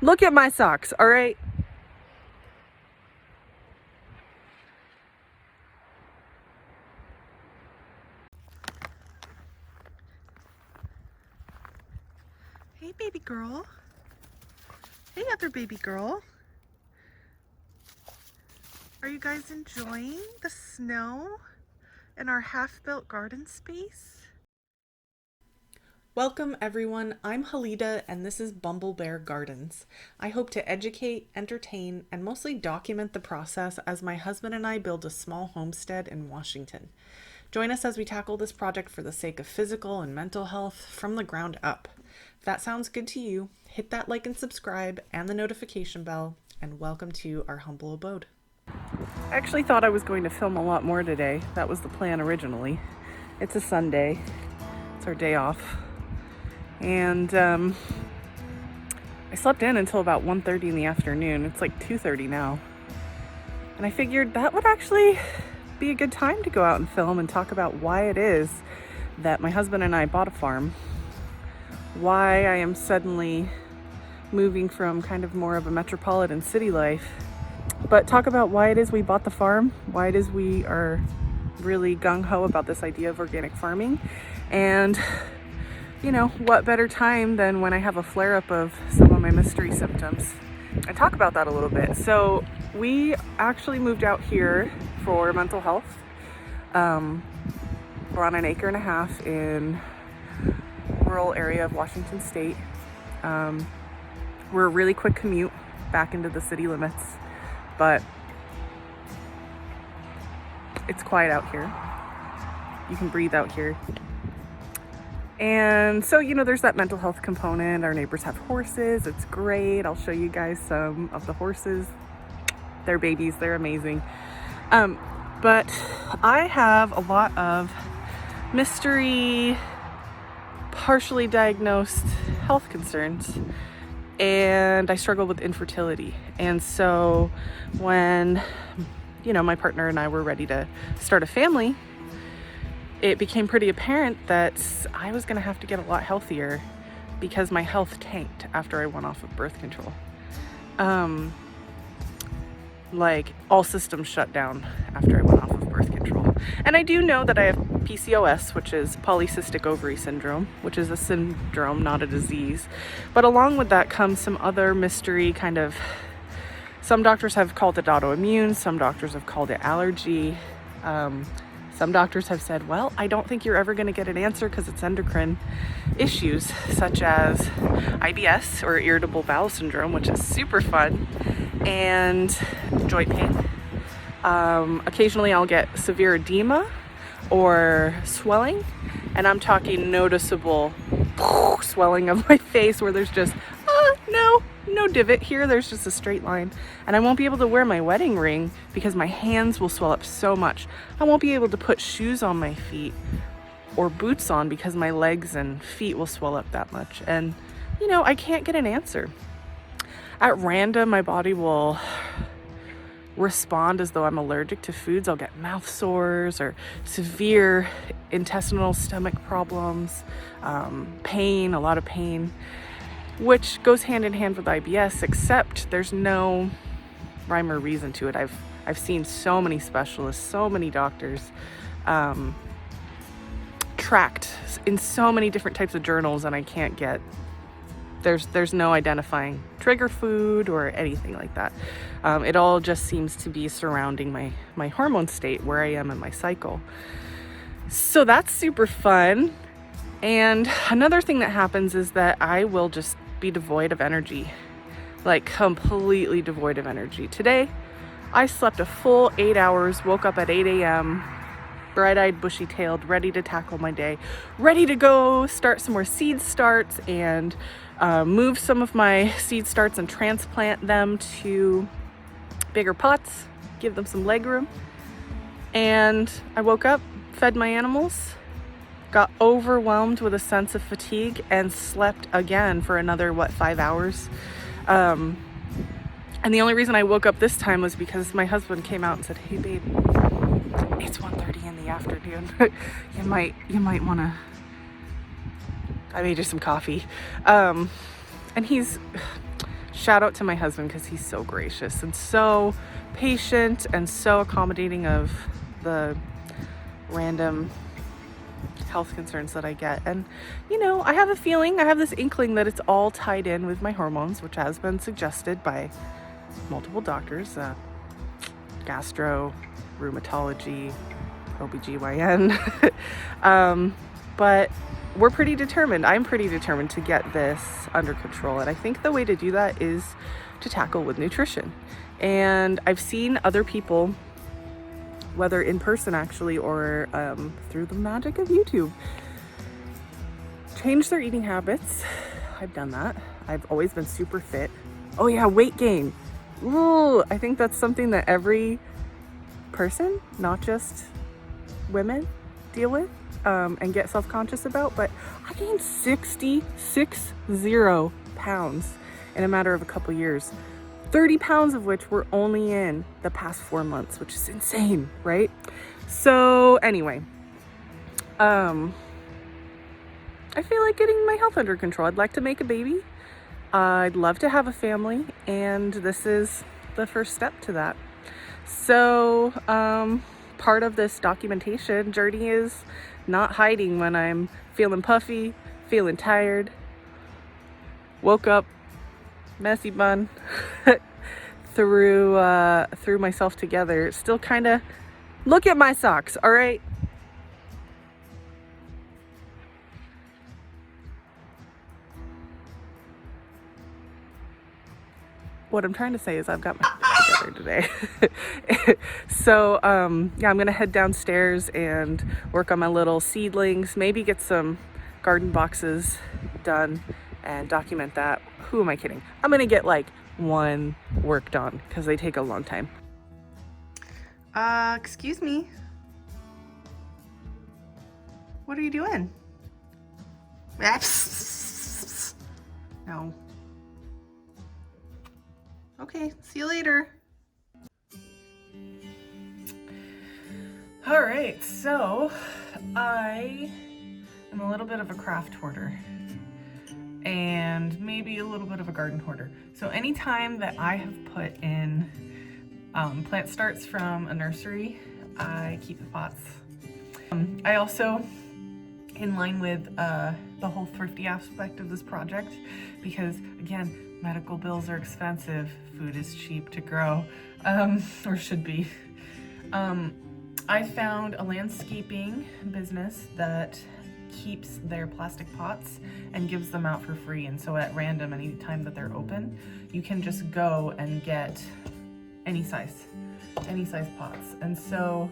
Look at my socks, all right? Hey, baby girl. Hey, other baby girl. Are you guys enjoying the snow in our half-built garden space? Welcome everyone, I'm Halida and this is Bumble Bear Gardens. I hope to educate, entertain, and mostly document the process as my husband and I build a small homestead in Washington. Join us as we tackle this project for the sake of physical and mental health from the ground up. If that sounds good to you, hit that like and subscribe and the notification bell, and welcome to our humble abode. I actually thought I was going to film a lot more today. That was the plan originally. It's a Sunday. It's our day off. And I slept in until about 1:30 in the afternoon. It's like 2:30 now. And I figured that would actually be a good time to go out and film and talk about why it is that my husband and I bought a farm. Why I am suddenly moving from kind of more of a metropolitan city life. But talk about why it is we bought the farm, why it is we are really gung-ho about this idea of organic farming, and you know, what better time than when I have a flare-up of some of my mystery symptoms. I talk about that a little bit. So we actually moved out here for mental health. We're on 1.5 acres in rural area of Washington State. We're a really quick commute back into the city limits, but it's quiet out here. You can breathe out here. And so, you know, there's that mental health component. Our neighbors have horses. It's great. I'll show you guys some of the horses. They're babies. They're amazing. But I have a lot of mystery, partially diagnosed health concerns. And I struggle with infertility. And so when, you know, my partner and I were ready to start a family, it became pretty apparent that I was going to have to get a lot healthier because my health tanked after I went off of birth control. Like all systems shut down after I went off of birth control. And I do know that I have PCOS, which is polycystic ovary syndrome, which is a syndrome, not a disease. But along with that comes some other mystery kind of, some doctors have called it autoimmune, some doctors have called it allergy. Some doctors have said, well, I don't think you're ever going to get an answer because it's endocrine issues such as IBS or irritable bowel syndrome, which is super fun, and joint pain. Occasionally I'll get severe edema or swelling, and I'm talking noticeable swelling of my face where there's just, no divot here, there's just a straight line. And I won't be able to wear my wedding ring because my hands will swell up so much. I won't be able to put shoes on my feet or boots on because my legs and feet will swell up that much. And, you know, I can't get an answer. At random, my body will respond as though I'm allergic to foods. I'll get mouth sores or severe intestinal stomach problems, pain, a lot of pain, which goes hand in hand with IBS, except there's no rhyme or reason to it. I've seen so many specialists, so many doctors, tracked in so many different types of journals, and I can't get, there's no identifying trigger food or anything like that. It all just seems to be surrounding my hormone state, where I am in my cycle. So that's super fun. And another thing that happens is that I will just be devoid of energy, like completely devoid of energy. Today, I slept a full 8 hours, woke up at 8 a.m., bright-eyed, bushy-tailed, ready to tackle my day, ready to go start some more seed starts and move some of my seed starts and transplant them to bigger pots, give them some leg room. And I woke up, fed my animals, got overwhelmed with a sense of fatigue, and slept again for another, 5 hours. And the only reason I woke up this time was because my husband came out and said, hey babe, it's 1:30 in the afternoon. you might want to, I made you some coffee. And he's shout out to my husband because he's so gracious and so patient and so accommodating of the random health concerns that I get. And you know, I have a feeling, I have this inkling that it's all tied in with my hormones, which has been suggested by multiple doctors, gastro, rheumatology, OBGYN. But we're pretty determined. I'm pretty determined to get this under control. And I think the way to do that is to tackle with nutrition. And I've seen other people, whether in person actually or through the magic of YouTube, change their eating habits. I've done that. I've always been super fit. Oh yeah, weight gain. Ooh, I think that's something that every person, not just women, deal with and get self-conscious about. But I gained 60 pounds in a matter of a couple years. 30 pounds of which were only in the past 4 months, which is insane, right? So anyway, I feel like getting my health under control. I'd like to make a baby. I'd love to have a family, and this is the first step to that. So part of this documentation journey is not hiding when I'm feeling puffy, feeling tired, woke up messy bun, threw myself together. Still kind of, look at my socks, all right? What I'm trying to say is I've got my shit together today. So yeah, I'm gonna head downstairs and work on my little seedlings, maybe get some garden boxes done and document that. Who am I kidding? I'm gonna get like one worked on because they take a long time. Excuse me. What are you doing? No. Okay, see you later. All right, so I am a little bit of a craft hoarder and maybe a little bit of a garden hoarder. So anytime that I have put in plant starts from a nursery, I keep the pots. I also, in line with the whole thrifty aspect of this project, because again, medical bills are expensive, food is cheap to grow, or should be. I found a landscaping business that keeps their plastic pots and gives them out for free. And so at random, any time that they're open, you can just go and get any size pots. And so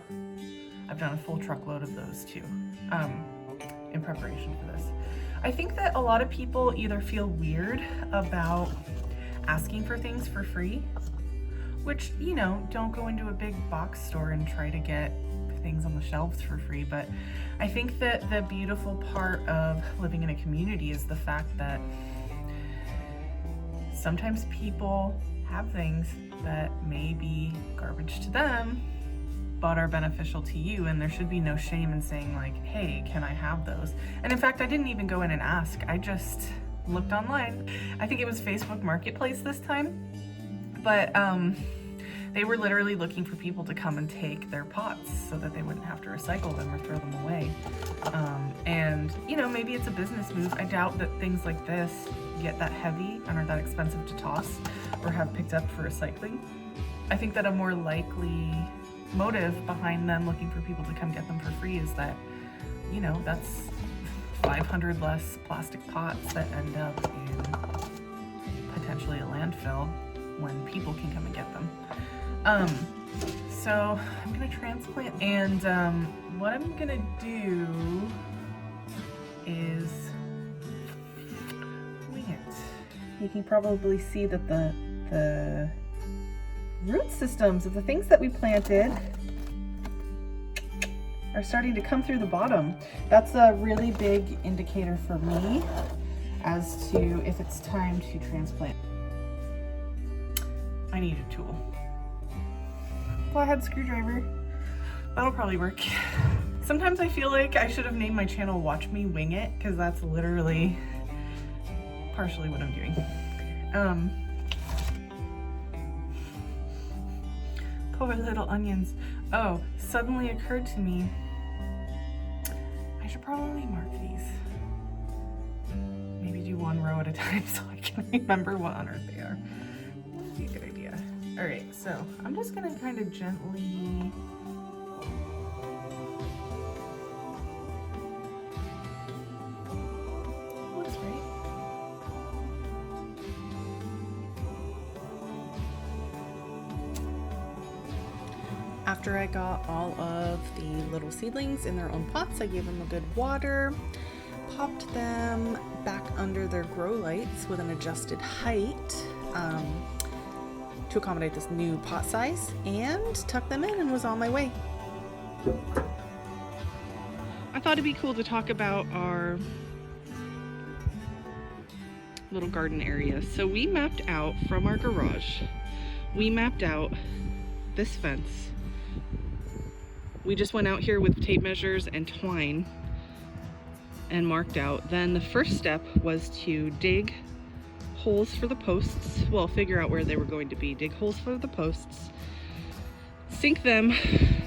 I've done a full truckload of those too, in preparation for this. I think that a lot of people either feel weird about asking for things for free, which, you know, don't go into a big box store and try to get things on the shelves for free. But I think that the beautiful part of living in a community is the fact that sometimes people have things that may be garbage to them, but are beneficial to you, and there should be no shame in saying like, hey, can I have those? And in fact, I didn't even go in and ask. I just looked online. I think it was Facebook Marketplace this time, but they were literally looking for people to come and take their pots so that they wouldn't have to recycle them or throw them away. And you know, maybe it's a business move. I doubt that things like this get that heavy and are that expensive to toss or have picked up for recycling. I think that a more likely motive behind them looking for people to come get them for free is that, you know, that's 500 less plastic pots that end up in potentially a landfill when people can come and get them. So I'm gonna transplant, and what I'm gonna do is wing it. You can probably see that the root systems of the things that we planted are starting to come through the bottom. That's a really big indicator for me as to if it's time to transplant. I need a tool. Flathead screwdriver. That'll probably work. Sometimes I feel like I should have named my channel Watch Me Wing It, because that's literally partially what I'm doing. Poor little onions. Oh, suddenly occurred to me, I should probably mark these. Maybe do one row at a time so I can remember what on earth they are. That'd be a good idea. All right, so I'm just gonna kind of gently looks right. After I got all of the little seedlings in their own pots, I gave them a good water, popped them back under their grow lights with an adjusted height to accommodate this new pot size, and tucked them in and was on my way. I thought it'd be cool to talk about our little garden area. So we mapped out from our garage, we mapped out this fence. We just went out here with tape measures and twine and marked out. Then the first step was to dig holes for the posts. Well, figure out where they were going to be. Dig holes for the posts, sink them.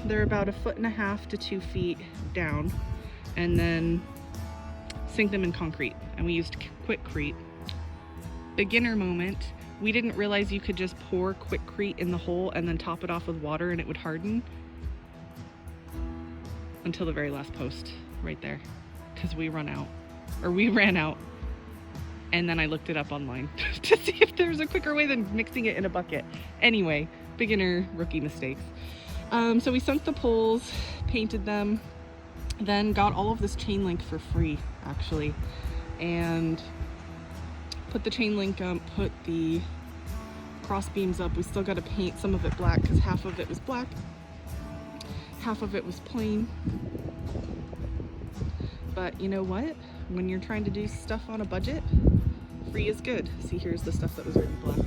They're about 1.5 to 2 feet down, and then sink them in concrete. And we used Quickcrete. Beginner moment. We didn't realize you could just pour Quickcrete in the hole and then top it off with water and it would harden until the very last post right there, because we ran out. And then I looked it up online to see if there's a quicker way than mixing it in a bucket. Anyway, beginner rookie mistakes. So we sunk the poles, painted them, then got all of this chain link for free actually, and put the chain link up, put the cross beams up. We still got to paint some of it black because half of it was black, half of it was plain. But you know what? When you're trying to do stuff on a budget, free is good. See, here's the stuff that was already black.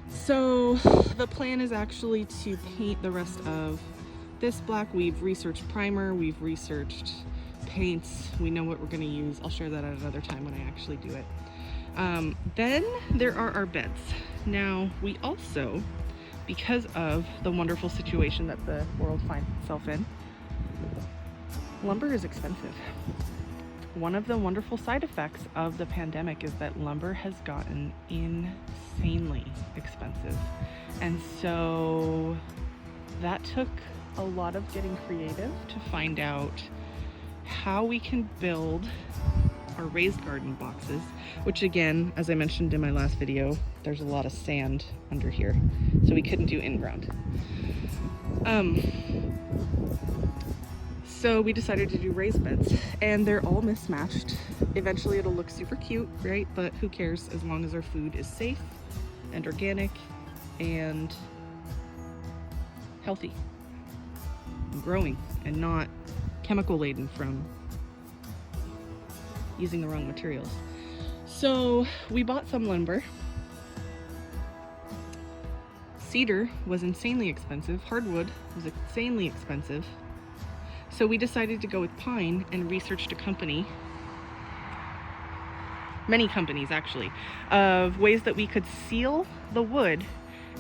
So the plan is actually to paint the rest of this black. We've researched primer, we've researched paints, we know what we're going to use. I'll share that at another time when I actually do it. Then there are our beds. Now we also, because of the wonderful situation that the world finds itself in, lumber is expensive. One of the wonderful side effects of the pandemic is that lumber has gotten insanely expensive. And so that took a lot of getting creative to find out how we can build our raised garden boxes, which again, as I mentioned in my last video, there's a lot of sand under here, so we couldn't do in-ground. So we decided to do raised beds, and they're all mismatched. Eventually it'll look super cute, right? But who cares, as long as our food is safe and organic and healthy and growing and not chemical laden from using the wrong materials. So we bought some lumber. Cedar was insanely expensive. Hardwood was insanely expensive. So we decided to go with pine and researched a company, many companies actually, of ways that we could seal the wood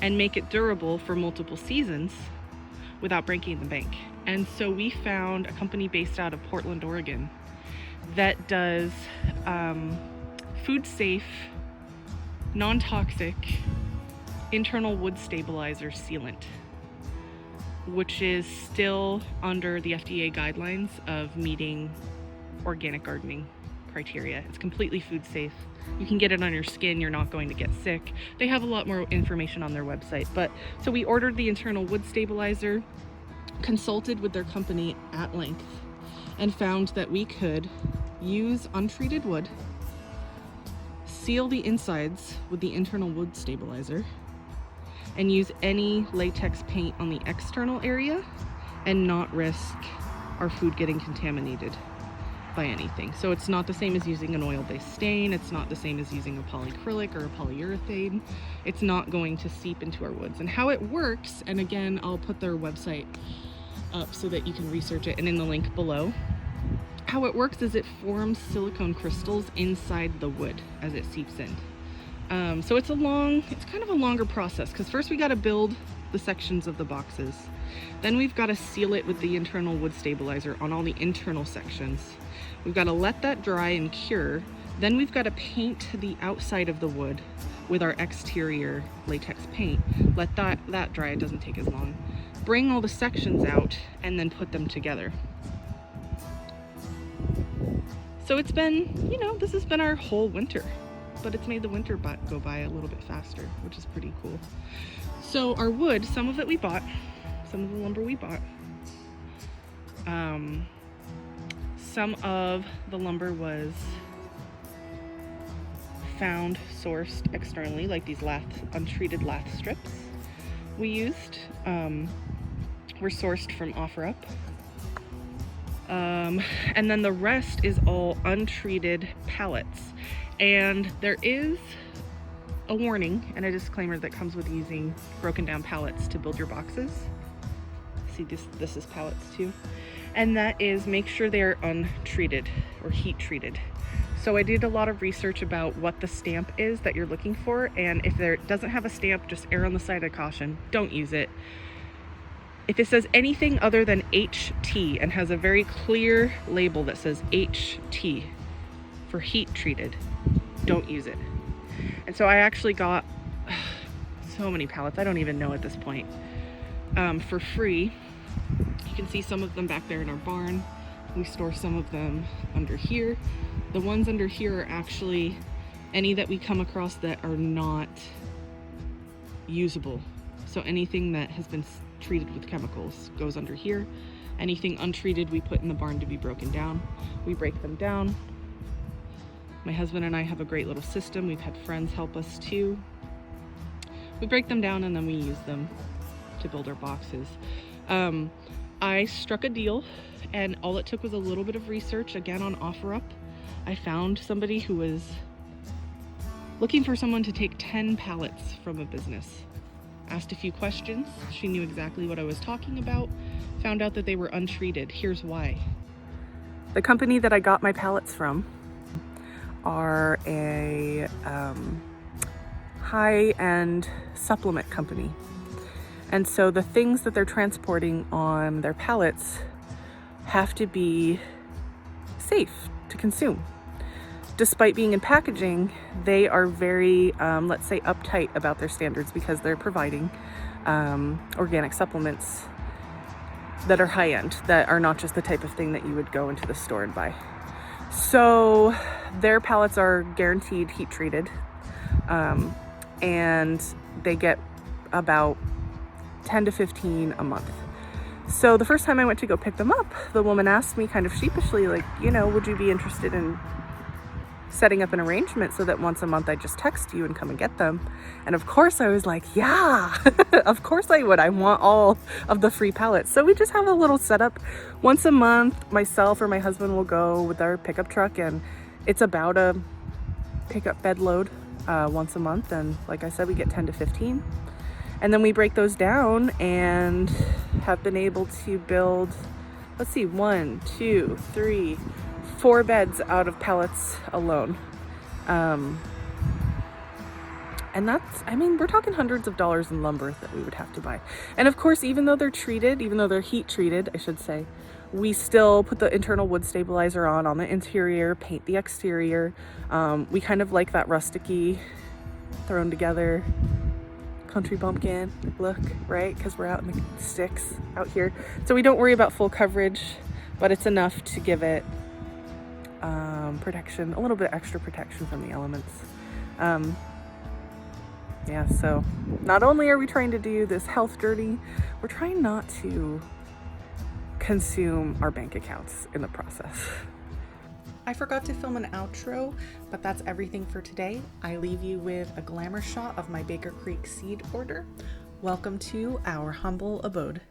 and make it durable for multiple seasons without breaking the bank. And so we found a company based out of Portland, Oregon that does food safe, non-toxic internal wood stabilizer sealant, which is still under the FDA guidelines of meeting organic gardening criteria. It's completely food safe. You can get it on your skin, you're not going to get sick. They have a lot more information on their website. But so we ordered the internal wood stabilizer, consulted with their company at length, and found that we could use untreated wood, seal the insides with the internal wood stabilizer, and use any latex paint on the external area and not risk our food getting contaminated by anything. So it's not the same as using an oil-based stain. It's not the same as using a polyacrylic or a polyurethane. It's not going to seep into our woods. And how it works, and again, I'll put their website up so that you can research it and in the link below. How it works is it forms silicone crystals inside the wood as it seeps in. So it's kind of a longer process, because first we got to build the sections of the boxes. Then we've got to seal it with the internal wood stabilizer on all the internal sections. We've got to let that dry and cure. Then we've got to paint the outside of the wood with our exterior latex paint. Let that dry, it doesn't take as long. Bring all the sections out and then put them together. So it's been, you know, this has been our whole winter, but it's made the winter go by a little bit faster, which is pretty cool. So our wood, some of it we bought, some of the lumber we bought. Some of the lumber was found, sourced externally, like these untreated lath strips we used. Were sourced from OfferUp. And then the rest is all untreated pallets. And there is a warning and a disclaimer that comes with using broken down pallets to build your boxes. See, this is pallets too. And that is, make sure they're untreated or heat treated. So I did a lot of research about what the stamp is that you're looking for, and if it doesn't have a stamp, just err on the side of caution. Don't use it. If it says anything other than HT and has a very clear label that says HT for heat treated, don't use it. And so I actually got so many pallets, I don't even know at this point, for free. You can see some of them back there in our barn. We store some of them under here. The ones under here are actually any that we come across that are not usable. So anything that has been treated with chemicals goes under here. Anything untreated we put in the barn to be broken down. We break them down. My husband and I have a great little system. We've had friends help us too. We break them down and then we use them to build our boxes. I struck a deal, and all it took was a little bit of research, again on OfferUp. I found somebody who was looking for someone to take 10 pallets from a business. Asked a few questions. She knew exactly what I was talking about. Found out that they were untreated. Here's why. The company that I got my pallets from are a high-end supplement company. And so the things that they're transporting on their pallets have to be safe to consume. Despite being in packaging, they are very, let's say, uptight about their standards because they're providing organic supplements that are high-end, that are not just the type of thing that you would go into the store and buy. So their pallets are guaranteed heat treated, and they get about 10 to 15 a month. So the first time I went to go pick them up, the woman asked me kind of sheepishly, like, you know, would you be interested in setting up an arrangement so that once a month I just text you and come and get them? And of course I was like, yeah, of course I would. I want all of the free pallets. So we just have a little setup. Once a month, myself or my husband will go with our pickup truck, and it's about a pickup bed load once a month. And like I said, we get 10 to 15. And then we break those down and have been able to build, let's see, 1, 2, 3, 4 beds out of pallets alone. And that's, I mean, we're talking hundreds of dollars in lumber that we would have to buy. And of course, even though they're treated, even though they're heat treated, I should say, we still put the internal wood stabilizer on the interior, paint the exterior. We kind of like that rustic-y, thrown together country bumpkin look, right? Because we're out in the sticks out here. So we don't worry about full coverage, but it's enough to give it protection, a little bit extra protection from the elements. Yeah, so not only are we trying to do this health journey, we're trying not to consume our bank accounts in the process. I forgot to film an outro, but that's everything for today. I leave you with a glamour shot of my Baker Creek seed order. Welcome to our humble abode.